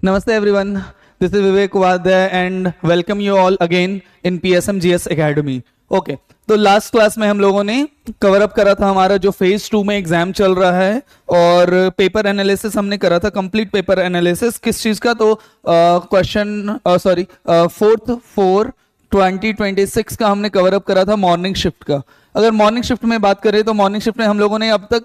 Namaste everyone. This is Vivek Upadhyay and welcome you all again in PSM GS Academy. Okay तो last class में हम लोगों ने cover up करा था हमारा जो फेज 2 में एग्जाम चल रहा है और पेपर एनालिसिस हमने करा था, कंप्लीट पेपर एनालिसिस किस चीज का, तो क्वेश्चन फोर्थ 2026 का हमने कवर अप करा था मॉर्निंग शिफ्ट का। अगर मॉर्निंग शिफ्ट में बात करें तो मॉर्निंग शिफ्ट में हम लोगों ने अब तक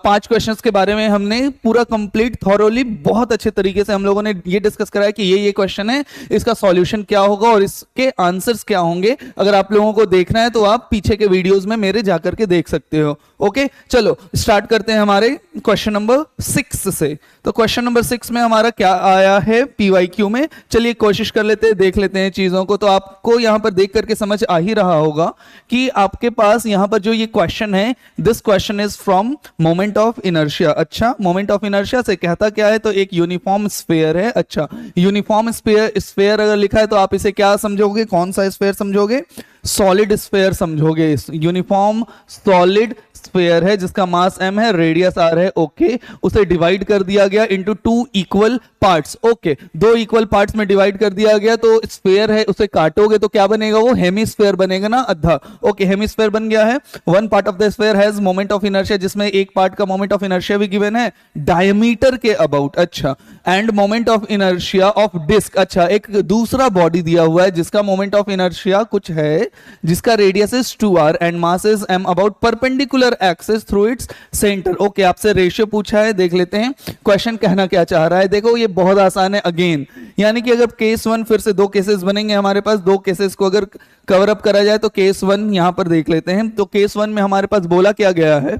5 क्वेश्चंस के बारे में हमने पूरा कंप्लीट थॉरोली बहुत अच्छे तरीके से हम लोगों ने ये डिस्कस करा है कि ये क्वेश्चन है, इसका सॉल्यूशन क्या होगा और इसके आंसर्स क्या होंगे। अगर आप लोगों को देखना है तो आप पीछे के वीडियोस में मेरे जाकर के देख सकते हो। ओके चलो स्टार्ट करते हैं हमारे क्वेश्चन नंबर 6 से। तो क्वेश्चन नंबर 6 में हमारा क्या आया है PYQ में, चलिए कोशिश कर लेते हैं, देख लेते हैं चीजों को। तो आपको यहां पर देख करके समझ आ ही रहा होगा कि आपके पास यहां पर जो ये क्वेश्चन है, this question is from moment of inertia. अच्छा, मोमेंट ऑफ इनर्शिया से कहता क्या है, तो एक यूनिफॉर्म स्फीयर है। अच्छा, यूनिफॉर्म स्फीयर अगर लिखा है तो आप इसे क्या समझोगे, कौन सा स्फीयर समझोगे, सॉलिड स्फीयर समझोगे। यूनिफॉर्म सॉलिड स्फीयर है जिसका मास m है, रेडियस r है। ओके, उसे डिवाइड कर दिया गया into 2 equal parts. Okay, 2 equal parts में डिवाइड कर दिया गया, तो स्फीयर है उसे काटोगे तो क्या बनेगा, वो हेमिस्फीयर बनेगा ना, आधा। ओके, हेमिस्फीयर बन गया है। One part of the sphere has moment of inertia, जिसमें एक पार्ट का मोमेंट ऑफ इनर्शिया भी गिवन है डायमीटर के अबाउट। अच्छा, and moment of inertia of disc. अच्छा, एक दूसरा बॉडी दिया हुआ है जिसका मोमेंट ऑफ इनर्शिया कुछ है, जिसका radius is 2r and mass is m about perpendicular axis through its centre. Okay, आपसे रेशियो पूछा है, देख लेते हैं क्वेश्चन कहना क्या चाह रहा है। देखो ये बहुत आसान है अगेन, यानी कि अगर केस 1, फिर से 2 केसेस बनेंगे हमारे पास, 2 केसेस को अगर कवर अप करा जाए तो केस 1 यहां पर देख लेते हैं। तो केस 1 में हमारे पास बोला क्या गया है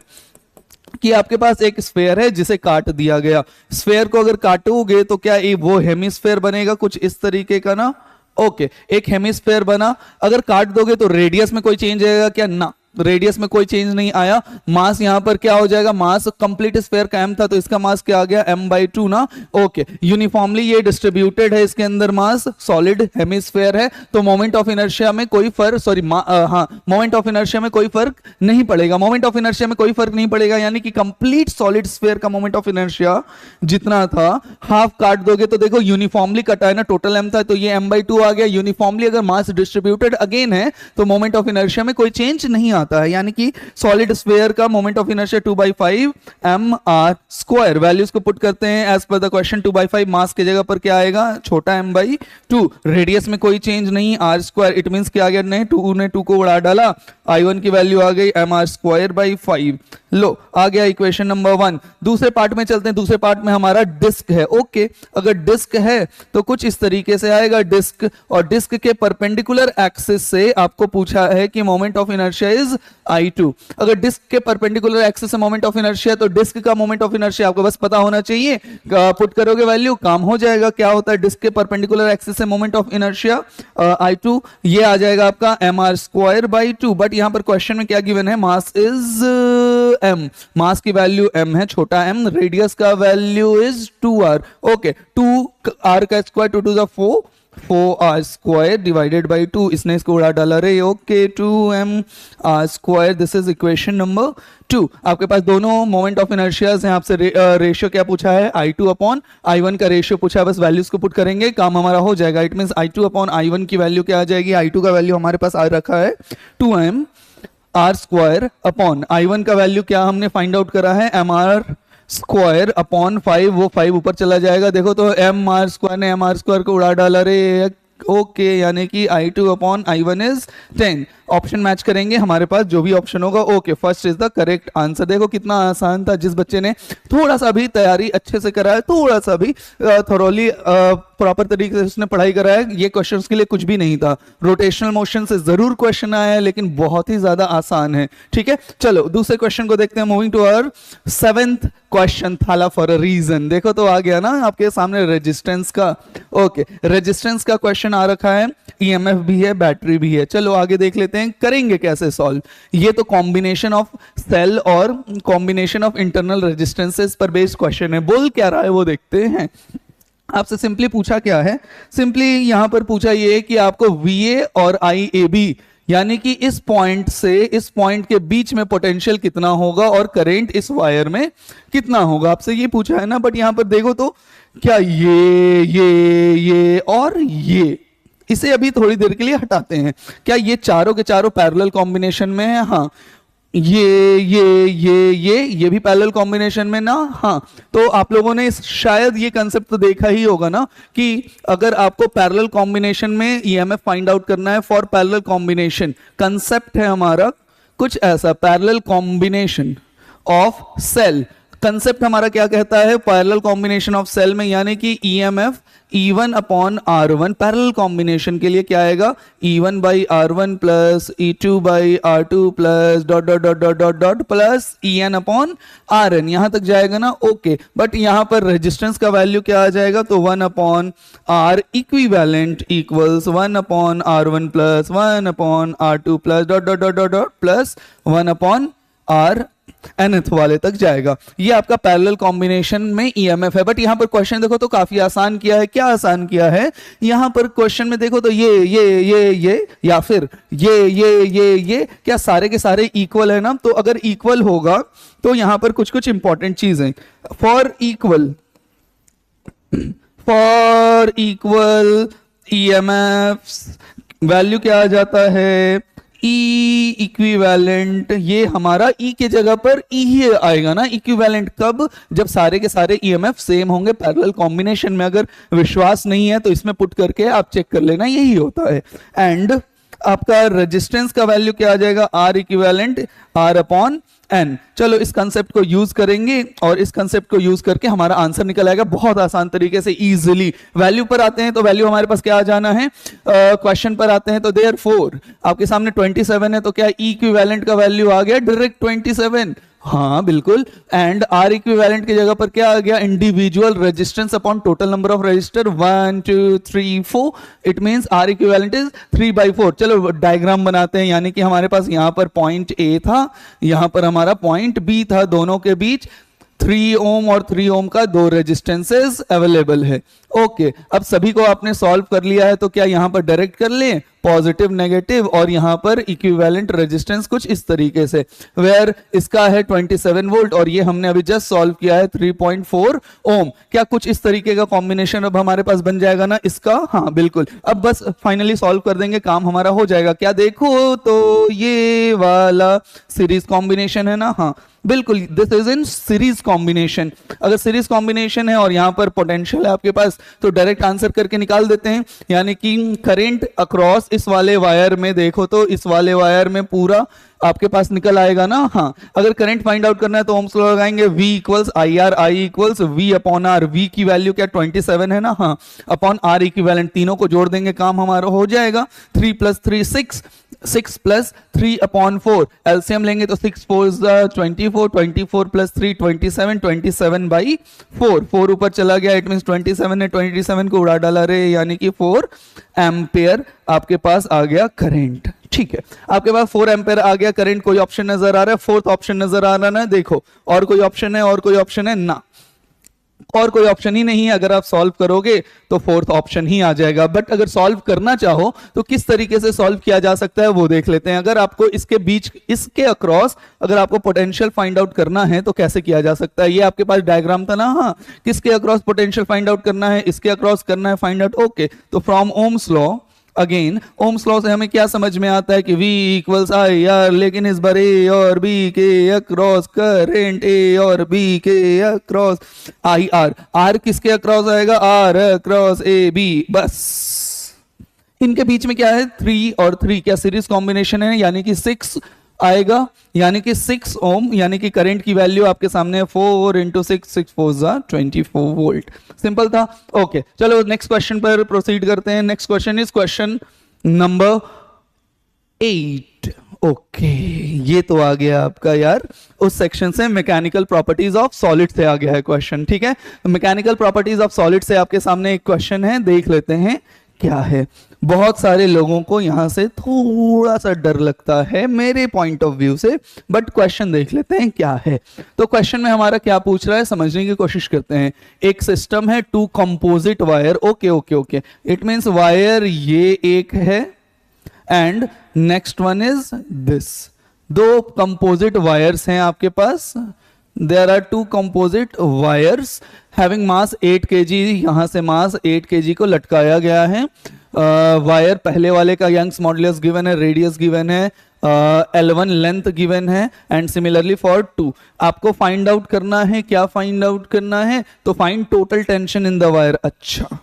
कि आपके पास एक स्फीयर है जिसे काट दिया गया। स्फीयर को अगर काटोगे तो क्या वो हेमिस्फीयर बनेगा कुछ इस तरीके का ना। ओके, एक हेमिस्फीयर बना, अगर काट दोगे तो रेडियस में कोई चेंज आएगा क्या, ना, रेडियस में कोई चेंज नहीं आया। मास यहां पर क्या हो जाएगा, मास कंप्लीट स्फीयर का m था तो इसका मास क्या आ गया, m/2 ना। ओके, यूनिफॉर्मली ये डिस्ट्रीब्यूटेड है, इसके अंदर मास सॉलिड हेमिस्फीयर है, तो मोमेंट ऑफ इनर्शिया में कोई फर्क मोमेंट ऑफ इनर्शिया में कोई फर्क नहीं पड़ेगा। मोमेंट ऑफ इनर्शिया में कोई फर्क नहीं पड़ेगा, यानी कि कंप्लीट सॉलिड स्फीयर का मोमेंट ऑफ इनर्शिया जितना था हाफ काट दोगे तो देखो यूनिफॉर्मली कटा है ना, टोटल m था तो ये m/2 आ गया। यूनिफॉर्मली अगर मास डिस्ट्रीब्यूटेड अगेन है तो मोमेंट ऑफ इनर्शिया में कोई चेंज नहीं आता है, यानी कि सॉलिड स्फीयर का moment of inertia 2/5 mr²। Values को पुट करते हैं एज पर द क्वेश्चन। 2/5 मास की जगह पर क्या आएगा, छोटा m/2। रेडियस में कोई चेंज नहीं, r², इट मींस क्या आ गया, 2 ने 2 को उड़ा डाला, I1 की वैल्यू आ गई mr²/5। लो, आ गया इक्वेशन नंबर 1। दूसरे पार्ट में चलते हैं। दूसरे पार्ट में हमारा डिस्क है। ओके, अगर डिस्क है तो कुछ इस तरीके से आएगा डिस्क, और डिस्क के परपेंडिकुलर एक्सिस से आपको पूछा है कि moment of inertia is I2। अगर डिस्क के परपेंडिकुलर एक्सिस से मोमेंट ऑफ इनर्शिया, तो डिस्क का मोमेंट ऑफ इनर्शिया आपको बस पता होना चाहिए, पुट करोगे वैल्यू, काम हो जाएगा। क्या होता है डिस्क के परपेंडिकुलर एक्सिस से मोमेंट ऑफ इनर्शिया I2, ये आ जाएगा आपका mr²/2। बट यहां पर क्वेश्चन में क्या गिवन है, मास इज m, मास की वैल्यू m है, छोटा m, रेडियस का value is 2r। Okay, 2r का square 2 to the 4r² divided by 2, इसने इसको उड़ा डाला रे। Okay, 2mr², this is equation number 2। आपके पास दोनों मोमेंट ऑफ इनर्शियाज हैं। आपसे रेशियो क्या पूछा है, I2/I1 का रेशियो पूछा है, बस वैल्यूज को पुट करेंगे, काम हमारा हो जाएगा। इट मींस I2/I1 की वैल्यू क्या आ जाएगी, I2 का वैल्यू हमारे पास आ रखा है 2mr²/I1 का वैल्यू क्या हमने फाइंड आउट करा है, mr²/5। वो 5 ऊपर चला जाएगा, देखो तो mr² ने mr² को उड़ा डाला रे। ओके, यानी कि I2/I1 इज 10। ऑप्शन मैच करेंगे, हमारे पास जो भी ऑप्शन होगा। Okay, first is the correct answer. देखो कितना आसान था, जिस बच्चे ने थोड़ा सा भी तैयारी अच्छे से करा है, थोड़ा सा भी थोरोली प्रॉपर तरीके से उसने पढ़ाई करा है, ये क्वेश्चन के लिए कुछ भी नहीं था। रोटेशनल मोशन से जरूर क्वेश्चन आया है लेकिन बहुत ही ज्यादा आसान है। ठीक है, चलो दूसरे क्वेश्चन को देखते हैं। Moving to our 7th question, Thala for a reason. देखो तो आ गया ना आपके सामने रेजिस्टेंस का। ओके, रेजिस्टेंस का क्वेश्चन आ रखा है, EMF भी है, बैटरी भी है। चलो आगे देख लेते हैं करेंगे कैसे सॉल्व। ये तो कॉम्बिनेशन ऑफ सेल और कॉम्बिनेशन ऑफ इंटरनल रेजिस्टेंसेस पर बेस्ड क्वेश्चन है। बोल क्या रहा है वो देखते हैं। आपसे सिंपली पूछा क्या है, सिंपली यहां पर पूछा ये कि आपको VA और IAB यानी कि इस पॉइंट से इस पॉइंट के बीच में पोटेंशियल कितना होगा और करंट इस वायर में कितना होगा, आपसे ये पूछा है ना। बट यहां पर देखो तो क्या ये और ये, इसे अभी थोड़ी देर के लिए हटाते हैं। क्या ये चारों के चारों पैरेलल कॉम्बिनेशन में है? हाँ। ये भी पैरेलल कॉम्बिनेशन में ना? हाँ। तो आप लोगों ने शायद ये कंसेप्ट तो देखा ही होगा ना कि अगर आपको पैरेलल कॉम्बिनेशन में ईएमएफ फाइंड आउट करना है फॉर पैरेलल कॉम्बिनेशन, कंसेप्ट है हमारा कुछ ऐसा, parallel combination of cell. Concept हमारा क्या कहता है? पैरेलल कॉम्बिनेशन ऑफ सेल में यानी कि EMF E1 upon R1 parallel combination के लिए क्या आएगा? E1 by R1 plus E2 by R2 plus dot dot dot dot dot dot plus EN upon RN, यहां तक जाएगा ना? ओके, बट यहां पर रेजिस्टेंस का वैल्यू क्या आ जाएगा? तो 1 upon R equivalent equals 1 upon R1 plus 1 upon R2 plus dot dot dot dot dot plus 1 upon R nth वाले तक जाएगा। ये आपका पैरेलल कॉम्बिनेशन में ईएमएफ है। बट यहां पर क्वेश्चन देखो तो काफी आसान किया है। क्या आसान किया है? यहां पर क्वेश्चन में देखो तो ये या फिर ये क्या सारे के सारे इक्वल है ना? तो अगर इक्वल होगा तो यहां पर कुछ कुछ इंपॉर्टेंट चीजें, फॉर इक्वल ईएमएफ वैल्यू क्या आ जाता है? ई इक्विवेलेंट, ये हमारा ई के जगह पर ई ही आएगा ना? इक्विवेलेंट कब? जब सारे के सारे ईएमएफ सेम होंगे पैरेलल कॉम्बिनेशन में। अगर विश्वास नहीं है तो इसमें पुट करके आप चेक कर लेना, यही होता है। एंड आपका रेजिस्टेंस का वैल्यू क्या आ जाएगा? R equivalent R upon N. चलो इस कंसेप्ट को यूज करेंगे और इस कंसेप्ट को यूज करके हमारा आंसर निकल आएगा बहुत आसान तरीके से, इजीली। वैल्यू पर आते हैं तो वैल्यू हमारे पास क्या आ जाना है? क्वेश्चन पर आते हैं तो देयरफॉर आपके सामने 27 है तो क्या ई इक्विवेलेंट का वैल्यू आ गया डायरेक्ट 27? हाँ बिल्कुल। एंड आर इक्विवेलेंट की जगह पर क्या आ गया? Individual resistance upon total number of register 1 2 3 4। It means R equivalent is 3/4। चलो डायग्राम बनाते हैं। यानी कि हमारे पास यहां पर पॉइंट ए था, यहां पर हमारा पॉइंट बी था, दोनों के बीच 3 ओम और 3 ओम का दो रेजिस्टेंसेस अवेलेबल है। ओके, अब सभी को आपने सॉल्व कर लिया है तो क्या यहां पर डायरेक्ट कर लें? पॉजिटिव नेगेटिव और यहां पर इक्विवेलेंट रेजिस्टेंस कुछ इस तरीके से, वेयर इसका है 27 वोल्ट और ये हमने अभी जस्ट सॉल्व किया है 3.4 ओम। क्या कुछ इस तरीके का कॉम्बिनेशन अब हमारे पास बन जाएगा ना इसका? हाँ बिल्कुल। अब बस फाइनली सॉल्व कर देंगे, काम हमारा हो जाएगा। क्या देखो तो ये वाला सीरीज कॉम्बिनेशन है ना? हाँ बिल्कुल, this is in series combination. अगर सीरीज कॉम्बिनेशन है और यहां पर पोटेंशियल है आपके पास तो डायरेक्ट आंसर करके निकाल देते हैं। यानी कि करंट अक्रॉस इस वाले वायर में देखो तो इस वाले वायर में पूरा आपके पास निकल आएगा ना? हाँ। अगर करंट फाइंड आउट करना है तो ओम्स लॉ लगाएंगे, V equals IR, I equals V upon R। V की वैल्यू क्या 27 है ना? हाँ। अपॉन R इक्विवेलेंट, तीनों को जोड़ देंगे, काम हमारा हो जाएगा। 3 + 3 6, 6 + 3 अपॉन 4। एलसीएम लेंगे तो 6 4 24, 24 + 3 27, 27/4। 4 ऊपर चला गया, इट मींस 27 ने 27 को उड़ा डाला रे, यानी कि 4 एम्पियर आपके पास आ गया करंट। ठीक है, आपके पास 4 एम्पियर आ गया करंट। कोई ऑप्शन नजर आ रहा है? फोर्थ ऑप्शन नजर आ रहा है ना? देखो, और कोई ऑप्शन है? और कोई ऑप्शन है ना? और कोई ऑप्शन ही नहीं है। अगर आप सॉल्व करोगे तो फोर्थ ऑप्शन ही आ जाएगा। बट अगर सॉल्व करना चाहो तो किस तरीके से सॉल्व किया जा सकता है वो देख लेते हैं। अगर आपको इसके बीच, इसके अक्रॉस अगर आपको पोटेंशियल फाइंड आउट करना है तो कैसे किया जा सकता है? ये आपके पास डायग्राम था ना? हाँ। किसके अक्रॉस पोटेंशियल फाइंड आउट करना है? इसके अक्रॉस करना है फाइंड आउट। ओके, तो from Ohm's law, again Ohm's law से हमें क्या समझ में आता है कि V इक्वल्स IR, लेकिन इस बार A और B के अक्रॉस करंट, A और B के अक्रॉस IR। R किसके अक्रॉस आएगा? R across AB। बस इनके बीच में क्या है? 3 और 3, क्या सीरीज कॉम्बिनेशन है? यानी कि 6 आएगा, यानी कि 6 ओम, यानी कि करंट की वैल्यू आपके सामने 4 × 6, 6 4 24 वोल्ट। सिंपल था। ओके, चलो नेक्स्ट क्वेश्चन पर प्रोसीड करते हैं। Next question is question number 8। Okay, ये तो आ गया आपका यार उस सेक्शन से, मैकेनिकल प्रॉपर्टीज ऑफ सॉलिड से आ गया है क्वेश्चन। ठीक है, मैकेनिकल प्रॉपर्टीज ऑफ सॉलिड से आपके सामने एक क्वेश्चन है, देख लेते हैं क्या है। बहुत सारे लोगों को यहां से थोड़ा सा डर लगता है मेरे पॉइंट ऑफ व्यू से, बट क्वेश्चन देख लेते हैं क्या है। तो क्वेश्चन में हमारा क्या पूछ रहा है समझने की कोशिश करते हैं। एक सिस्टम है 2 composite wire. Okay okay okay, it means wire ये एक है and next one is this. 2 composite wires हैं आपके पास, there are two composite wires having mass 8 kg, यहाँ से मास 8 kg को लटकाया गया है। वायर पहले वाले का यंग्स मॉडुलस गिवन है, रेडियस गिवन है, L1 लेंथ गिवन है, एंड सिमिलरली फॉर 2 आपको फाइंड आउट करना है। क्या फाइंड आउट करना है? तो find total tension in the wire. अच्छा,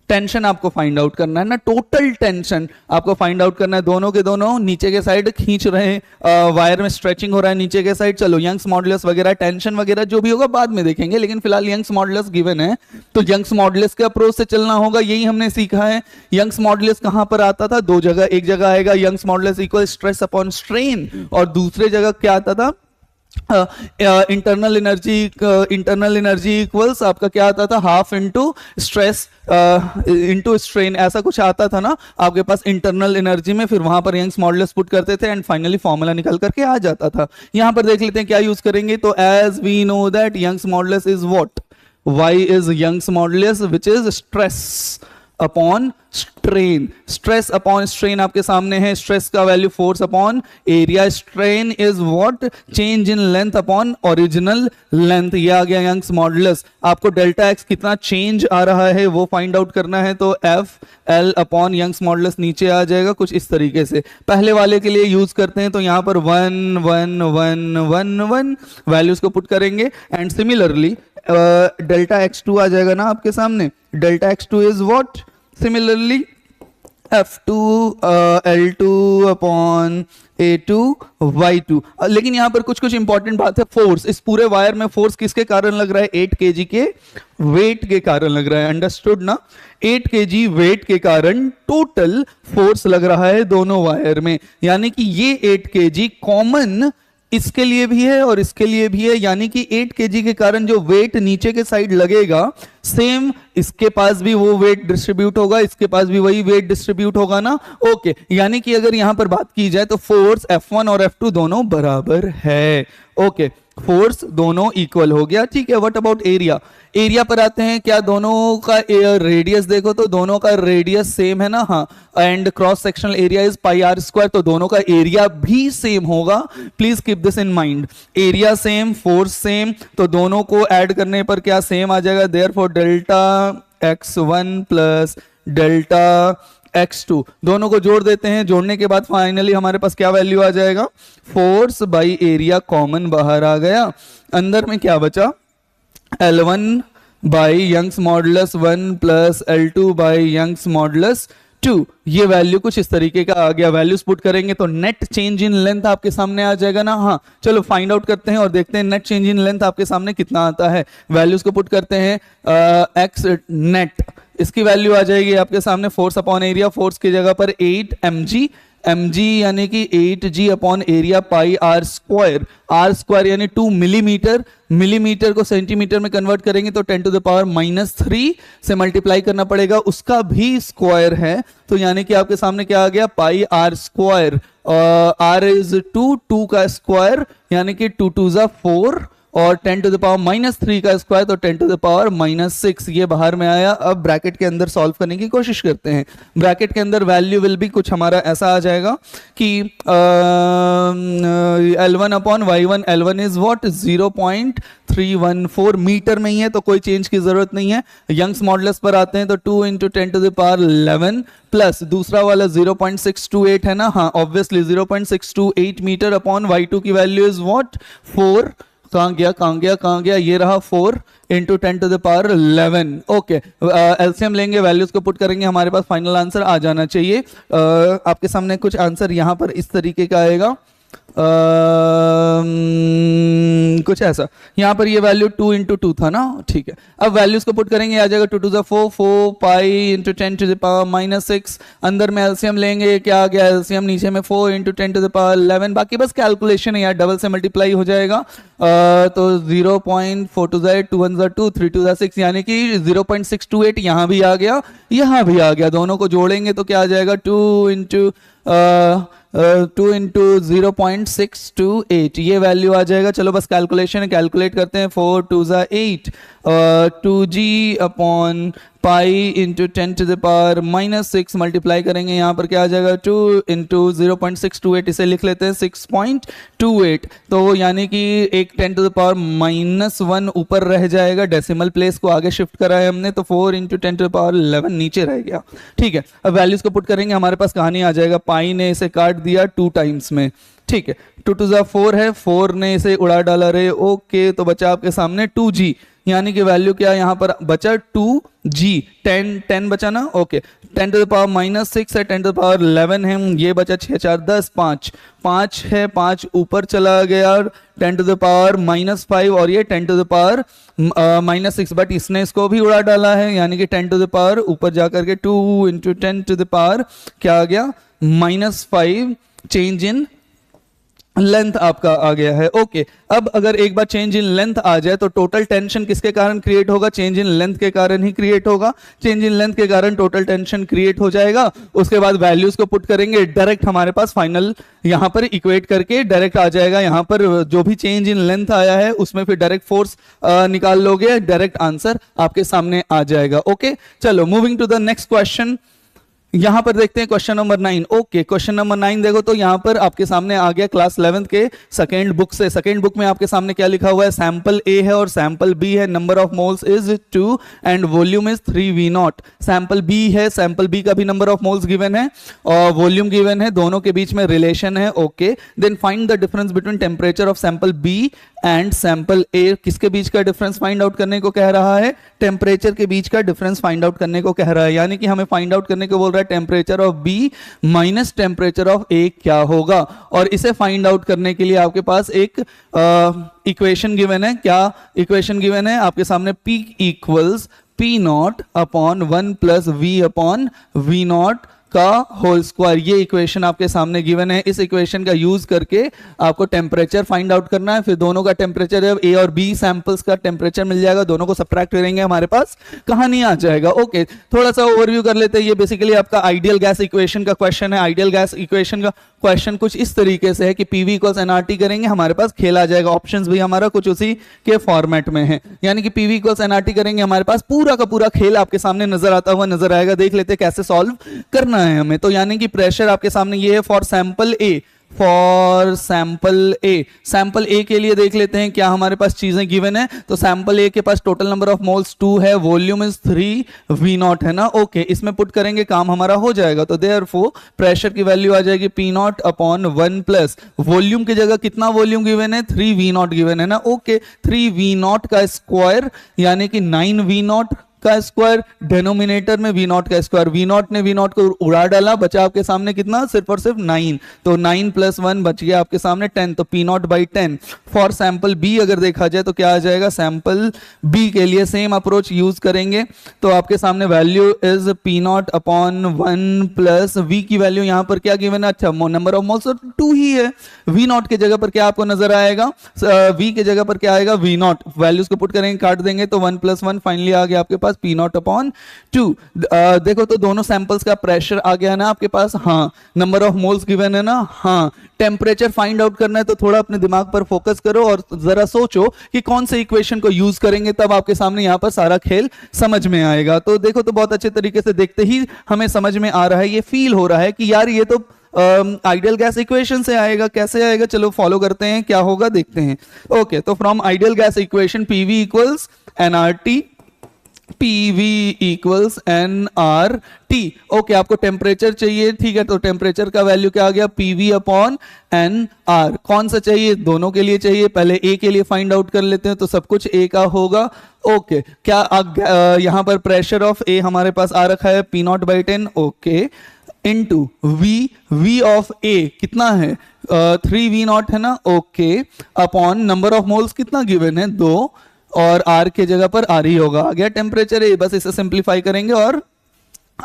टेंशन आपको फाइंड आउट करना है ना, टोटल टेंशन आपको फाइंड आउट करना है। दोनों के दोनों नीचे के साइड खींच रहे हैं, वायर में स्ट्रेचिंग हो रहा है नीचे के साइड। चलो यंग्स मॉडुलस वगैरह, टेंशन वगैरह जो भी होगा बाद में देखेंगे, लेकिन फिलहाल यंग्स मॉडुलस गिवन है तो यंग्स मॉडुलस के अप्रोच से चलना होगा। यही हमने सीखा है। यंग्स मॉडुलस कहां पर आता था? दो जगह। एक जगह आएगा Young's modulus equal stress upon strain, और दूसरे जगह क्या आता था? इंटरनल एनर्जी इक्वल्स आपका क्या आता था? Half into stress into strain, ऐसा कुछ आता था ना आपके पास इंटरनल एनर्जी में। फिर वहां पर यंग्स मॉडुलस पुट करते थे एंड फाइनली फॉर्मूला निकल करके आ जाता था। यहां पर देख लेते हैं क्या यूज करेंगे। तो as we know that Young's modulus is what? Y is Young's modulus which is stress upon strain. Stress upon strain आपके सामने है। स्ट्रेस का value force upon area, strain is what? Change in length upon original length. ये आ गया Young's modulus. आपको delta X कितना चेंज आ रहा है वो फाइंड आउट करना है, तो F L upon Young's modulus नीचे आ जाएगा कुछ इस तरीके से। पहले वाले के लिए यूज करते हैं तो यहां पर 1 1 1 1 1 वैल्यूज को पुट करेंगे, एंड सिमिलरली डेल्टा x2 आ जाएगा ना आपके सामने। Delta x2 is what? Similarly F2 L2 upon A2 Y2। लेकिन यहां पर कुछ इंपॉर्टेंट बात है। फोर्स, इस पूरे वायर में फोर्स किसके कारण लग रहा है? 8 kg के वेट के कारण लग रहा है। अंडरस्टूड ना? 8 kg वेट के कारण टोटल फोर्स लग रहा है दोनों वायर में। यानी कि ये 8 kg कॉमन इसके लिए भी है और इसके लिए भी है। यानी कि 8 kg के कारण जो वेट नीचे के साइड लगेगा, सेम इसके पास भी वो वेट डिस्ट्रीब्यूट होगा, इसके पास भी वही वेट डिस्ट्रीब्यूट होगा ना। ओके, यानी कि अगर यहां पर बात की जाए तो फोर्स F1 और F2 दोनों बराबर है। ओके, फोर्स दोनों इक्वल हो गया। ठीक है, व्हाट अबाउट एरिया? एरिया पर आते हैं। क्या दोनों का रेडियस देखो तो दोनों का रेडियस सेम है ना? हाँ, and cross sectional area is pi are square, तो दोनों का एरिया भी सेम होगा। Please keep this in mind. Area same, force same, तो दोनों को ऐड करने पर क्या सेम आ जाएगा? Therefore delta x1 plus delta x2, दोनों को जोड़ देते हैं। जोड़ने के बाद फाइनली हमारे पास क्या वैल्यू आ जाएगा? फोर्स बाई एरिया कॉमन बाहर आ गया। अंदर में क्या बचा? L1 by Young's modulus 1 plus L2 by Young's modulus 2। ये वैल्यू कुछ इस तरीके का आ गया। वैल्यूज पुट करेंगे तो नेट चेंज इन लेंथ आपके सामने आ जाएगा ना। हाँ, चलो फाइंड आउट करते हैं और देखते हैं नेट चेंज इन लेंथ आपके सामने कितना आता है। वैल्यूज को पुट करते हैं। एक्स नेट, इसकी वैल्यू आ जाएगी आपके सामने फोर्स अपॉन एरिया। फोर्स की जगह पर 8 mg यानी कि 8g upon area pi are square. R square यानी 2 मिलीमीटर। मिलीमीटर को सेंटीमीटर में कन्वर्ट करेंगे तो 10 टू द पावर -3 से मल्टीप्लाई करना पड़ेगा, उसका भी स्क्वायर है। तो यानी कि आपके सामने क्या आ गया? पाई आर स्क्वायर। आर इज 2 का स्क्वायर यानी कि 2 2 ज़ा 4 और 10 टू द पावर -3 का स्क्वायर तो 10 टू द पावर -6 ये बाहर में आया। अब ब्रैकेट के अंदर सॉल्व करने की कोशिश करते हैं। ब्रैकेट के अंदर वैल्यू विल भी कुछ हमारा ऐसा आ जाएगा कि L1 upon Y1, L1 is what? 0.314 metre में ही है तो कोई चेंज की जरूरत नहीं है। यंग्स मॉडुलस पर आते हैं तो 2 into 10 to the power 11 plus दूसरा वाला 0.628 है ना। हाँ, ऑब्वियसली 0.628 मीटर अपॉन Y2 की वैल्यू इज व्हाट? 4। कहाँ गया? ये रहा 4 into 10 to the power 11। Okay, LCM लेंगे, वैल्यूज को पुट करेंगे, हमारे पास फाइनल आंसर आ जाना चाहिए। आपके सामने कुछ आंसर यहाँ पर इस तरीके का आएगा। कुछ ऐसा यहाँ पर ये वैल्यू 2 इंटू 2 था ना। ठीक है, अब वैल्यूज को पुट करेंगे, आ जाएगा 2 to the 4 pi into 10 to the power -6। अंदर में एलसीएम लेंगे, क्या आ गया? एलसीएम नीचे में 4 इंटू 10 टू द पावर 11। बाकी बस कैलकुलेशन है यार, डबल से मल्टीप्लाई हो जाएगा। तो 0.4 टू 2 1 2 3 टू 6 यानी कि 0.628 यहाँ भी आ गया, यहाँ भी आ गया। दोनों को जोड़ेंगे तो क्या आ जाएगा? 2 इंटू 2 इंटू 0.628 ये वैल्यू आ जाएगा। चलो बस कैलकुलेशन कैलकुलेट करते हैं। 4 2 ज़ा 8 2g upon pi into 10 to the power -6 multiply करेंगे, यहाँ पर क्या आ जाएगा 2 इंटू 0.628, इसे लिख लेते हैं 6.28। तो यानी कि एक 10 टू द पावर -1 ऊपर रह जाएगा, डेसिमल प्लेस को आगे शिफ्ट करा है हमने, तो 4 इंटू 10 टू द पावर 11 नीचे रह गया। ठीक है, अब वैल्यूज को पुट करेंगे, हमारे पास कहानी आ जाएगा। पाई ने इसे काट दिया 2 टाइम्स में। ठीक है, 2 2 ज़ा 4 है, 4 ने इसे उड़ा डाला रे। ओके, तो बचा आपके सामने 2g, यानी कि वैल्यू क्या यहाँ पर बचा 2g, 10 बचा ना। ओके, 10 टू द पावर -6 है, 10 टू द पावर 11 है, ये बचा 6 4 10 5 है, 5 ऊपर चला गया 10 टू द पावर -5 और ये 10 टू द पावर -6, बट इसने इसको भी उड़ा डाला है, यानी कि 10 टू द पावर ऊपर जाकर के 2 इंटू 10 टू द पावर क्या आ गया -5 चेंज इन लेंथ आपका आ गया है। ओके, अब अगर एक बार चेंज इन लेंथ आ जाए तो टोटल टेंशन किसके कारण क्रिएट होगा? चेंज इन लेंथ के कारण ही क्रिएट होगा। चेंज इन लेंथ के कारण टोटल टेंशन क्रिएट हो जाएगा। उसके बाद वैल्यूज को पुट करेंगे, डायरेक्ट हमारे पास फाइनल यहां पर इक्वेट करके डायरेक्ट आ जाएगा। यहां पर जो भी चेंज इन लेंथ आया है उसमें फिर डायरेक्ट फोर्स निकाल लोगे, डायरेक्ट आंसर आपके सामने आ जाएगा। ओके, चलो moving to the next question. यहां पर देखते हैं question number 9। Okay, question number 9 देखो तो यहां पर आपके सामने आ गया क्लास 11th के सेकेंड बुक से। सेकेंड बुक में आपके सामने क्या लिखा हुआ है? सैंपल ए है और सैंपल बी है। Number of moles is 2 and volume is 3v0। Sample B है, सैंपल बी का भी नंबर ऑफ मोल्स गिवन है और वॉल्यूम गिवन है, दोनों के बीच में रिलेशन है। Okay, then find the difference between temperature of sample B and sample A. किसके बीच का डिफरेंस फाइंड आउट करने को कह रहा है? टेम्परेचर के बीच का डिफरेंस फाइंड आउट करने को कह रहा है, यानी कि हमें फाइंड आउट करने को बोल रहा है temperature of B minus temperature of A क्या होगा। और इसे फाइंड आउट करने के लिए आपके पास एक इक्वेशन गिवन है। क्या इक्वेशन गिवन है आपके सामने? P equals P0 upon 1 plus V upon V0 का होल स्क्वायर। ये इक्वेशन आपके सामने गिवन है। इस इक्वेशन का यूज करके आपको टेम्परेचर फाइंड आउट करना है। फिर दोनों का टेम्परेचर, जब ए और बी सैंपल्स का टेम्परेचर मिल जाएगा, दोनों को सब्ट्रैक्ट करेंगे, हमारे पास कहानी आ जाएगा। ओके, थोड़ा सा ओवरव्यू कर लेते हैं। ये बेसिकली आपका आइडियल गैस इक्वेशन का क्वेश्चन है। आइडियल गैस इक्वेशन का क्वेश्चन कुछ इस तरीके से है कि पीवी इक्वल्स एनआरटी करेंगे, हमारे पास खेल आ जाएगा। ऑप्शंस भी हमारा कुछ उसी के फॉर्मेट में है, यानी कि पीवी इक्वल्स एनआरटी करेंगे, हमारे पास पूरा का पूरा खेल आपके सामने नजर आता हुआ नजर आएगा। देख लेते हैं कैसे सॉल्व करना है हमें। तो यानी कि प्रेशर आपके सामने ये है for sample A. For sample A, sample A के लिए देख लेते हैं क्या हमारे पास चीजें गिवन है। तो सैंपल ए के पास टोटल नंबर ऑफ मोल्स 2 है, वॉल्यूम इज 3v0 है ना। ओके, इसमें पुट करेंगे, काम हमारा हो जाएगा। तो देयरफॉर प्रेशर की वैल्यू आ जाएगी P0 अपॉन 1 प्लस वॉल्यूम की जगह कितना वॉल्यूम गिवन है? 3v0 गिवन है ना। ओके, 3v0 का स्क्वायर यानी कि 9v0 का स्क्वायर, डिनोमिनेटर में v0 का स्क्वायर। v0 ने v0 को उड़ा डाला, बचा आपके सामने कितना? सिर्फ और सिर्फ 9। तो 9 प्लस 1 बच गया आपके सामने 10। तो P0 by 10। For sample B अगर देखा जाए तो क्या आ जाएगा? सैंपल बी के लिए सेम अप्रोच यूज करेंगे। तो आपके सामने value is P0 upon 1 plus v की वैल्यू यहाँ पर क्या गिवन है? अच्छा, नंबर ऑफ मोल्स 2 ही है। v0 के जगह पर क्या आपको नजर आएगा? v के जगह पर क्या आएगा? v0। वैल्यूज को पुट करेंगे, काट देंगे तो 1 प्लस 1 फाइनली आ गया आपके पास P0 अपॉन 2। देखो तो दोनों सैंपल्स का प्रेशर आ गया ना आपके पास। हाँ, नंबर ऑफ मोल्स गिवन है ना। हाँ, टेम्परेचर फाइंड आउट करना है तो थोड़ा अपने दिमाग पर फोकस करो और जरा सोचो कि कौन से इक्वेशन को यूज करेंगे, तब आपके सामने यहां पर सारा खेल समझ में आएगा। तो देखो तो बहुत अच्छे तरीके से देखते ही हमें समझ में आ रहा है, ये फील हो रहा है कि यार ये तो आइडियल गैस इक्वेशन से आएगा। कैसे आएगा? चलो फॉलो करते हैं, क्या होगा देखते हैं। ओके, तो from ideal gas equation PV equals NRT, PV equals NRT। Okay, आपको टेम्परेचर चाहिए, ठीक है। तो टेम्परेचर का वैल्यू क्या आ गया? PV upon NR। कौन सा चाहिए? दोनों के लिए चाहिए। पहले A के लिए फाइंड आउट कर लेते हैं, तो सब कुछ A का होगा। ओके, क्या यहां पर प्रेशर ऑफ A हमारे पास आ रखा है P0 by 10। Okay, into V of A कितना है? 3v0 है ना। Okay, upon number of moles कितना गिवन है? 2, और R के जगह पर R ही होगा। आ गया टेम्परेचर ए। बस इसे सिंप्लीफाई करेंगे और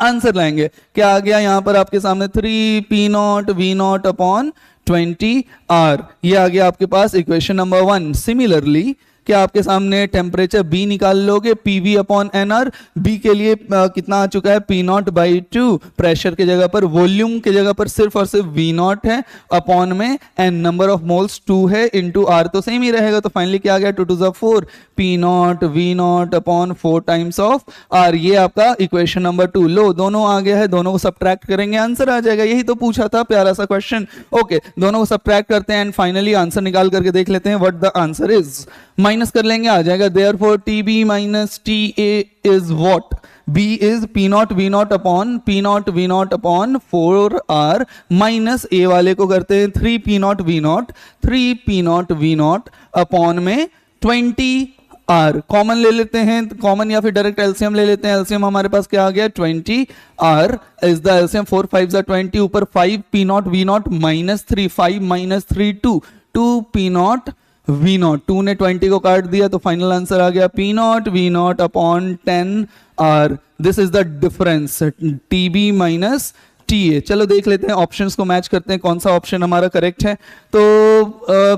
आंसर लाएंगे। क्या आ गया यहां पर आपके सामने? 3P0 V0 upon 20R। ये आ गया आपके पास इक्वेशन नंबर 1। सिमिलरली क्या आपके सामने टेम्परेचर बी निकाल लोगे, PV upon n R. B के लिए कितना आ चुका है, P naught by two, pressure की जगह पर, वॉल्यूम की जगह पर सिर्फ और सिर्फ वी नॉट है, अपॉन में एन नंबर ऑफ मोल्स 2 है, इंटू आर तो सेम ही रहेगा, तो फाइनली क्या आ गया 2 to the 4, P naught V naught upon 4 times of R. ये आपका इक्वेशन नंबर 2। लो दोनों आ गया है, दोनों को सबट्रैक्ट करेंगे आंसर आ जाएगा। यही तो पूछा था, प्यारा सा क्वेश्चन। ओके, दोनों को सबट्रैक्ट करते हैं एंड फाइनली आंसर निकाल करके देख लेते हैं what the answer is. Minus कर लेंगे, आ जाएगा therefore TB minus TA is what, B is P naught V naught upon P naught V naught upon 4R minus A वाले को करते हैं 3 P naught V naught, 3 P naught V naught upon में 20R। Common ले लेते हैं, common या फिर डायरेक्ट एलसीएम ले लेते हैं। एलसीएम हमारे पास क्या आ गया 20R इज द एलसीएम, 4 5 20, ऊपर 5 P naught V naught minus 3, 5 minus 3 2 P naught V naught, 2 ने 20 को काट दिया तो फाइनल आंसर आ गया P naught V naught upon 10R। This is the difference TB minus TA। चलो देख लेते हैं, ऑप्शंस को मैच करते हैं, कौन सा ऑप्शन हमारा करेक्ट है। तो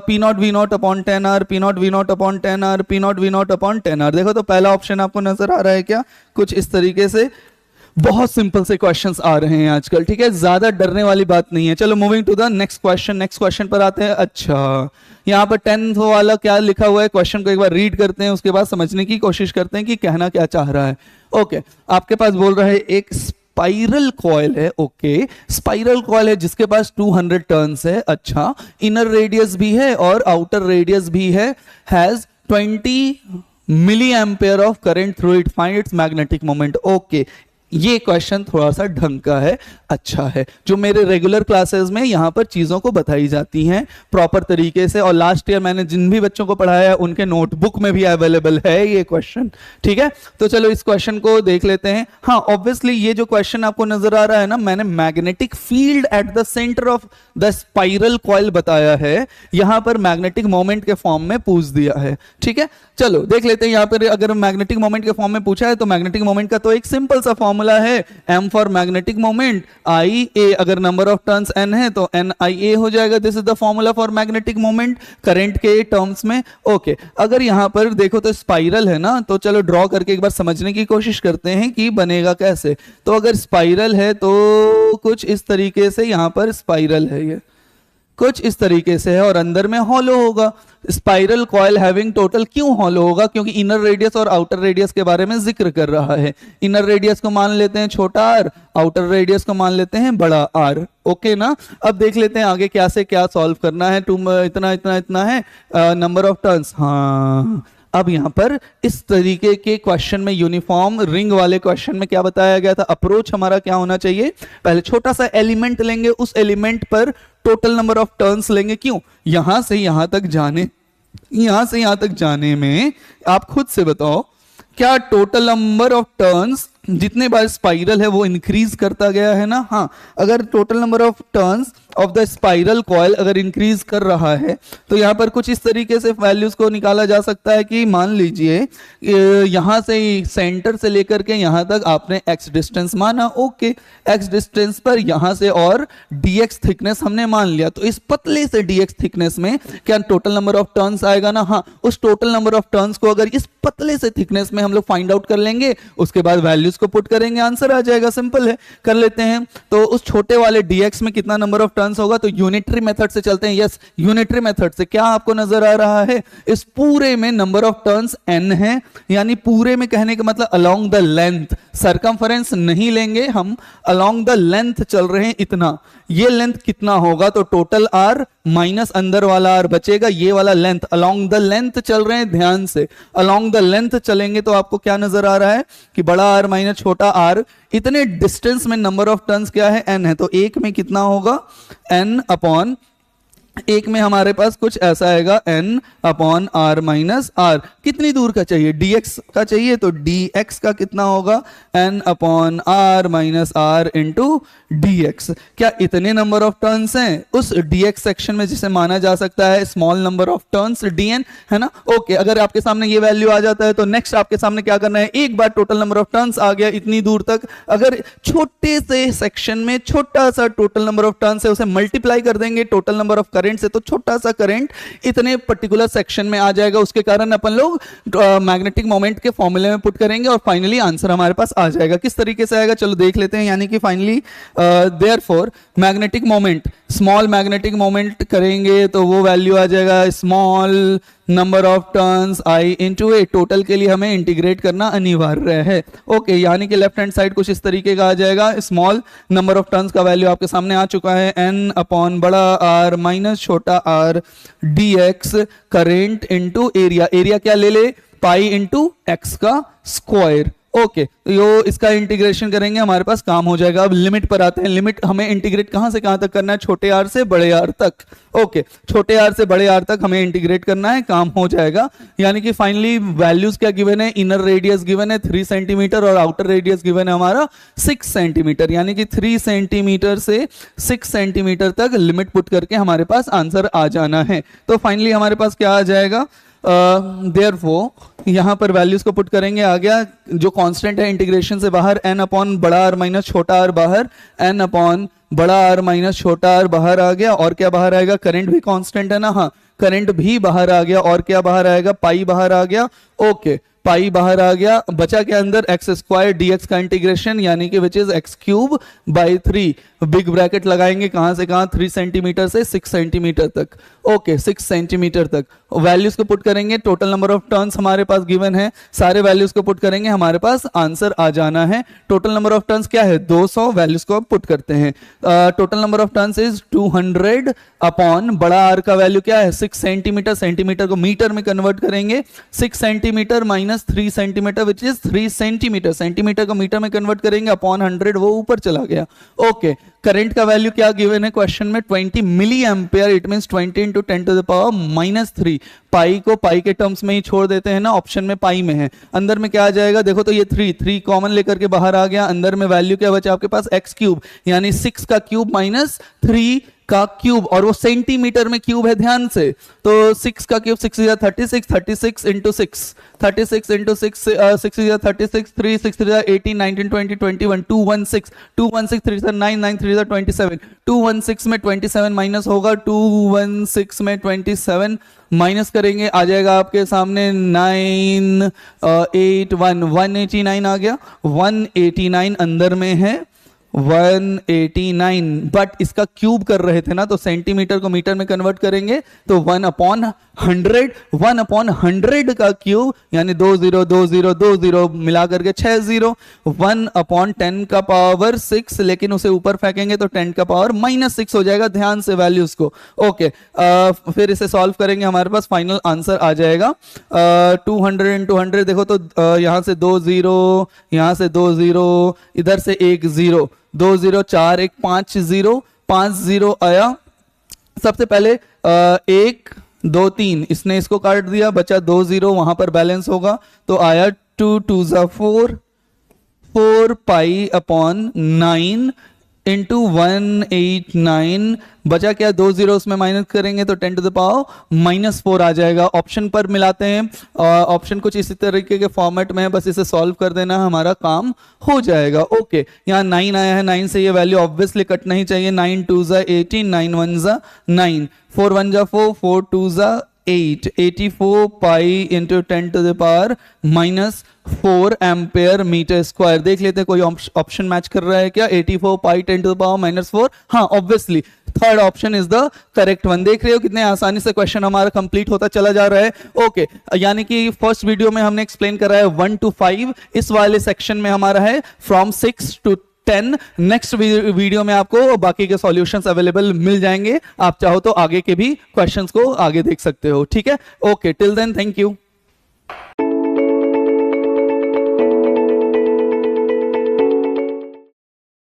P naught V naught upon 10R, P naught V naught upon 10R, P naught V naught upon 10R। देखो तो पहला ऑप्शन आपको नजर आ रहा है क्या, कुछ इस तरीके से। बहुत सिंपल से क्वेश्चंस आ रहे हैं आजकल, ठीक है, ज्यादा डरने वाली बात नहीं है। चलो moving to the next question. Next question पर आते हैं। अच्छा, यहाँ पर 10th वाला क्या लिखा हुआ है, क्वेश्चन को एक बार रीड करते हैं, उसके बाद समझने की कोशिश करते हैं कि कहना क्या चाह रहा है। ओके, आपके पास बोल रहा है एक स्पाइरल कॉइल है। ओके, स्पाइरल कॉइल है जिसके पास 200 टर्न्स है। अच्छा, इनर रेडियस भी है और आउटर रेडियस भी है, has 20 milli ampere of current through it, find its magnetic moment. Okay, ये क्वेश्चन थोड़ा सा ढंग का है, अच्छा है, जो मेरे रेगुलर क्लासेस में यहाँ पर चीजों को बताई जाती हैं प्रॉपर तरीके से, और लास्ट ईयर मैंने जिन भी बच्चों को पढ़ाया है उनके नोटबुक में भी अवेलेबल है ये क्वेश्चन, ठीक है। तो चलो इस क्वेश्चन को देख लेते हैं। हाँ, ऑब्वियसली ये जो क्वेश्चन आपको नजर आ रहा है ना, मैंने magnetic field at the centre of the spiral coil बताया है, यहां पर मैग्नेटिक मोमेंट के फॉर्म में पूछ दिया है, ठीक है। चलो देख लेते हैं, यहां पर अगर मैग्नेटिक मोमेंट के फॉर्म में पूछा है तो मैग्नेटिक मोमेंट का तो एक सिंपल सा फॉर्मूला है, m for magnetic moment I A, अगर नंबर ऑफ टर्न्स n है तो n आई ए हो जाएगा। This is the formula for magnetic moment current के टर्म्स में। ओके, अगर यहां पर देखो तो स्पाइरल है ना, तो चलो ड्रॉ करके एक बार समझने की कोशिश करते हैं कि बनेगा कैसे। तो अगर स्पाइरल है तो कुछ इस तरीके से यहां पर स्पाइरल है, ये कुछ इस तरीके से है और अंदर में हॉलो होगा। स्पाइरल कॉइल हैविंग टोटल, क्यों हॉलो होगा, क्योंकि इनर रेडियस और आउटर रेडियस के बारे में जिक्र कर रहा है। इनर रेडियस को मान लेते हैं छोटा r, आउटर रेडियस को मान लेते हैं बड़ा r। ओके ना, अब देख लेते हैं आगे क्या से क्या सॉल्व करना है। इतना इतना इतना है नंबर ऑफ टर्न्स। हाँ, अब यहां पर इस तरीके के क्वेश्चन में, यूनिफॉर्म रिंग वाले क्वेश्चन में क्या बताया गया था, अप्रोच हमारा क्या होना चाहिए, पहले छोटा सा एलिमेंट लेंगे, उस एलिमेंट पर टोटल नंबर ऑफ टर्न्स लेंगे। क्यों, यहां से यहां तक जाने, यहां से यहां तक जाने में आप खुद से बताओ, क्या टोटल नंबर ऑफ टर्न्स जितने बार स्पाइरल है वो इंक्रीज करता गया है ना। हाँ, अगर total number of turns of the spiral coil अगर इंक्रीज कर रहा है तो यहां पर कुछ इस तरीके से वैल्यूज को निकाला जा सकता है कि मान लीजिए यहां से सेंटर से लेकर के यहां तक आपने x डिस्टेंस माना। ओके, x डिस्टेंस पर यहां से और dx थिकनेस हमने मान लिया, तो इस पतले से dx थिकनेस में क्या टोटल नंबर ऑफ टर्न्स आएगा ना। हाँ, उस टोटल नंबर ऑफ टर्न्स को अगर इस पतले से थिकनेस में हम लोग फाइंड आउट कर लेंगे, उसके बाद वैल्यूज को पुट करेंगे, आंसर आ जाएगा। सिंपल है, कर लेते हैं। तो उस छोटे वाले dx में कितना नंबर ऑफ टर्न्स होगा, तो यूनिटरी मेथड से चलते हैं। यस, यूनिटरी मेथड से क्या आपको नजर आ रहा है, इस पूरे में नंबर ऑफ टर्न्स n है, यानी पूरे में कहने का मतलब अलोंग द लेंथ, सरकमफरेंस नहीं लेंगे हम, अलोंग द लेंथ चल रहे हैं इतना। ये लेंथ कितना होगा, तो टोटल r माइनस अंदर वाला r बचेगा, ये वाला लेंथ, अलोंग द लेंथ चल रहे हैं, ध्यान से अलोंग द लेंथ चलेंगे तो आपको क्या नजर आ रहा है कि बड़ा r माइनस छोटा r, इतने डिस्टेंस में नंबर ऑफ टर्न्स क्या है, n है। तो एक में कितना होगा, n अपॉन एक में हमारे पास कुछ ऐसा आएगा, n upon r minus r। कितनी दूर का चाहिए, dx का चाहिए, तो dx का कितना होगा, n upon r minus r into dx। क्या इतने नंबर ऑफ टर्न्स हैं उस dx सेक्शन में जिसे माना जा सकता है small number of turns dn, है ना। ओके, अगर आपके सामने ये वैल्यू आ जाता है तो नेक्स्ट आपके सामने क्या करना है, एक बार टोटल नंबर ऑफ टर्न्स आ गया इतनी दूर तक, अगर छोटे से सेक्शन में छोटा सा टोटल नंबर ऑफ टर्न्स है उसे मल्टीप्लाई कर देंगे total number of current current से, तो छोटा सा करंट इतने पर्टिकुलर सेक्शन में आ जाएगा, उसके कारण अपन लोग मैग्नेटिक मोमेंट के फॉर्मूले में पुट करेंगे और फाइनली आंसर हमारे पास आ जाएगा। किस तरीके से आएगा चलो देख लेते हैं। यानी कि finally therefore magnetic moment, small magnetic moment करेंगे तो वो वैल्यू आ जाएगा small number of turns I into A. Total के लिए हमें इंटीग्रेट करना अनिवार्य है। ओके, यानी कि लेफ्ट हैंड साइड कुछ इस तरीके का आ जाएगा। स्मॉल नंबर ऑफ टर्न्स का वैल्यू आपके सामने आ चुका है, n अपॉन बड़ा R माइनस छोटा r dx current into area. Area क्या ले ले, पाई इंटू एक्स का स्क्वायर। ओके, तो यो इसका इंटीग्रेशन करेंगे, हमारे पास काम हो जाएगा। अब लिमिट पर आते हैं। लिमिट हमें इंटीग्रेट कहां से कहां तक करना है, छोटे r से बड़े r तक। ओके, छोटे r से बड़े r तक हमें इंटीग्रेट करना है, काम हो जाएगा। यानी कि फाइनली वैल्यूज क्या गिवन है, इनर रेडियस गिवन है 3 सेंटीमीटर और आउटर रेडियस गिवन है हमारा 6 सेंटीमीटर। यानी कि 3 सेंटीमीटर से 6 सेंटीमीटर तक लिमिट पुट करके हमारे पास आंसर आ जाना है। तो फाइनली हमारे पास क्या आ जाएगा, देयरफॉर यहां पर वैल्यूज को पुट करेंगे, आ गया जो कांस्टेंट है इंटीग्रेशन से बाहर n अपॉन बड़ा r माइनस छोटा r बाहर, n अपॉन बड़ा r माइनस छोटा r बाहर आ गया। और क्या बाहर आएगा, करंट भी कांस्टेंट है ना, हाँ करंट भी बाहर आ गया। और क्या बाहर आएगा, पाई बाहर आ गया। ओके, पाई बाहर आ गया, बचा के अंदर एक्स स्क्वायर dx का इंटीग्रेशन यानी कि which is x cube by 3। Big bracket लगाएंगे, कहां से कहां, 3 सेंटीमीटर से 6 सेंटीमीटर तक। ओके, 6 सेंटीमीटर तक वैल्यूज को पुट करेंगे। टोटल नंबर ऑफ टर्न्स हमारे पास गिवन है, सारे वैल्यूज को पुट करेंगे, हमारे पास आंसर आ जाना है। टोटल नंबर ऑफ टर्न्स क्या है, 200। वैल्यूज को अब पुट करते हैं। Total number of turns is 200 upon बड़ा r का वैल्यू क्या है 6 सेंटीमीटर। सेंटीमीटर को मीटर में कन्वर्ट करेंगे, 6 centimetre minus 3 centimetre which is 3 centimetre. Centimetre को मीटर में कन्वर्ट करेंगे, अपॉन 100 वो ऊपर चला गया। ओके, करंट का वैल्यू क्या गिवन है क्वेश्चन में, 20 milli ampere. It means 20 into 10 to the power minus 3। Pi को पाई के टर्म्स में ही छोड़ देते हैं ना, ऑप्शन में पाई में है। अंदर में क्या आ जाएगा, देखो तो ये 3 कॉमन लेकर के बाहर आ गया। अंदर में वैल्यू क्या बचा आपके पास, एक्स क्यूब यानी 6 का क्यूब माइनस 3 का क्यूब, और वो सेंटीमीटर में क्यूब है ध्यान से। तो 6 का cube 6 is 36, 36 into 6, 36 into 6, 6 is 36, 3 6 is 18, 19 20 21, 216, 216 3 is 9, 9 3 is 27, 216 में 27 माइनस होगा, 216 में 27 माइनस करेंगे, आ जाएगा आपके सामने 9 8 1 189 आ गया। 189 अंदर में है 189, बट इसका क्यूब कर रहे थे ना, तो सेंटीमीटर को मीटर में कन्वर्ट करेंगे तो 1 अपॉन 100, 1 अपॉन 100 का क्यूब यानी 20 20 20 मिला करके 60, 1 अपॉन 10 का पावर 6, लेकिन उसे ऊपर फेंकेंगे तो 10 का पावर माइनस 6 हो जाएगा। ध्यान से वैल्यूज को। ओके, फिर इसे सॉल्व करेंगे, हमारे पास फाइनल आंसर आ जाएगा 200 इंटू 100। देखो तो यहां से 2 0, यहां से 2 0, इधर से 1 0, 2 0 4 1 5 0, 5 0 आया। सबसे पहले 1 2 3 इसने इसको काट दिया, बचा 2 0, वहां पर बैलेंस होगा तो आया 2 2 4, 4 पाई अपॉन 9 इंटू 189, बचा क्या 2 0 उसमें माइनस करेंगे तो 10 टू द पावर माइनस 4 आ जाएगा। ऑप्शन पर मिलाते हैं, ऑप्शन कुछ इसी तरीके के फॉर्मेट में है, बस इसे सॉल्व कर देना, हमारा काम हो जाएगा। ओके, यहाँ 9 आया है, 9 से ये वैल्यू ऑब्वियसली कटना ही चाहिए। 9 2 जा 18, 9 1 जा 9, 4 1 जा 4, 4 2 जा 8, 84 pi into 10 to the power minus 4 ampere metre square. देख लेते हैं कोई ऑप्शन मैच कर रहा है क्या, 84 पाई 10 टू द पावर माइनस 4, हाँ obviously third option is the correct one. देख रहे हो कितने आसानी से क्वेश्चन हमारा कंप्लीट होता चला जा रहा है। ओके, यानी कि फर्स्ट वीडियो में हमने एक्सप्लेन करा है 1 to 5, इस वाले सेक्शन में हमारा है फ्रॉम 6 to 10। नेक्स्ट वीडियो में आपको बाकी के सॉल्यूशंस अवेलेबल मिल जाएंगे, आप चाहो तो आगे के भी क्वेश्चंस को आगे देख सकते हो। ठीक है, okay, till then thank you.